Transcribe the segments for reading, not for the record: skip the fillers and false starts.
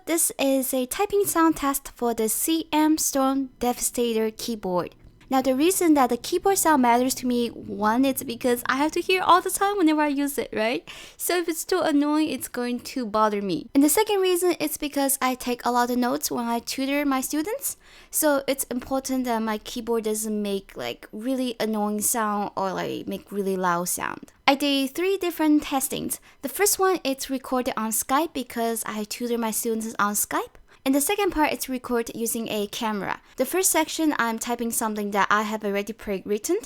This is a typing sound test for the CM Storm Devastator keyboard. Now the reason that the keyboard sound matters to me, one, it's because I have to hear all the time whenever I use it, right? So if it's too annoying, it's going to bother me. And the second reason is because I take a lot of notes when I tutor my students. So it's important that my keyboard doesn't make like really annoying sound or like make really loud sound. I did 3 different testings. The first one, it's recorded on Skype because I tutor my students on Skype. And the second part is recorded using a camera. The first section, I'm typing something that I have already pre-written.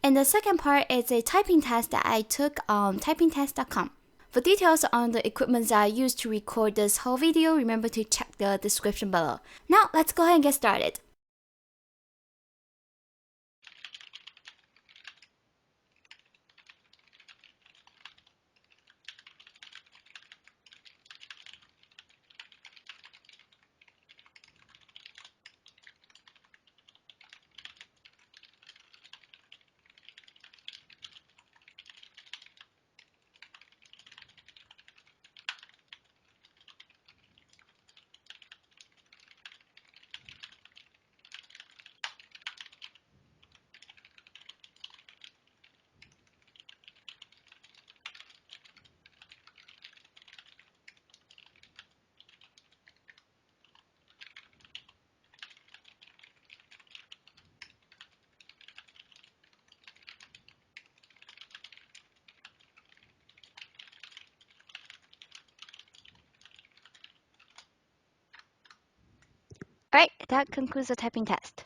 And the second part is a typing test that I took on typingtest.com. For details on the equipment that I used to record this whole video, remember to check the description below. Now, let's go ahead and get started. Alright, that concludes the typing test.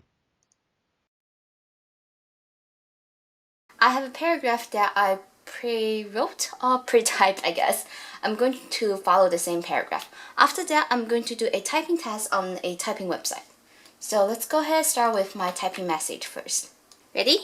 I have a paragraph that I pre-wrote or pre-typed, I guess. I'm going to follow the same paragraph. After that, I'm going to do a typing test on a typing website. So let's go ahead and start with my typing message first. Ready?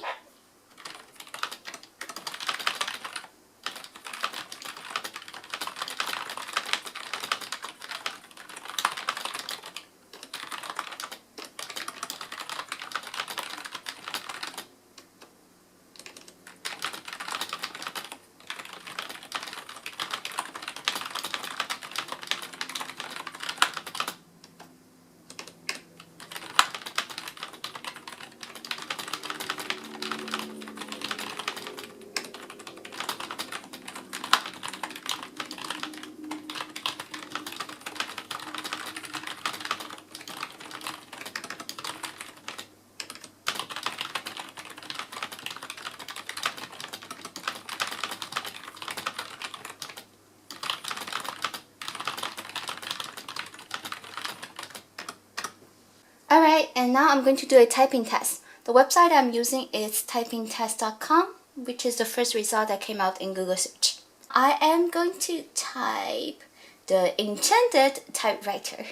Alright, and now I'm going to do a typing test. The website I'm using is typingtest.com, which is the first result that came out in Google search. I am going to type the intended typewriter.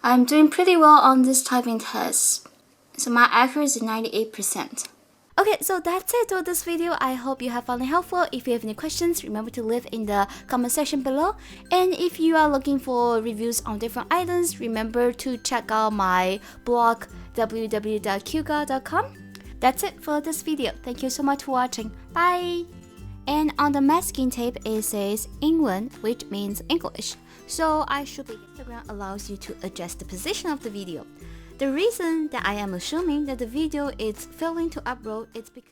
I'm doing pretty well on this typing test, so my accuracy is 98%. Okay, so that's it for this video. I hope you have found it helpful. If you have any questions, remember to leave in the comment section below. And if you are looking for reviews on different items, remember to check out my blog www.qga.com. That's it for this video. Thank you so much for watching. Bye! And on the masking tape, it says England, which means English. So I should be. Instagram allows you to adjust the position of the video. The reason that I am assuming that the video is failing to upload is because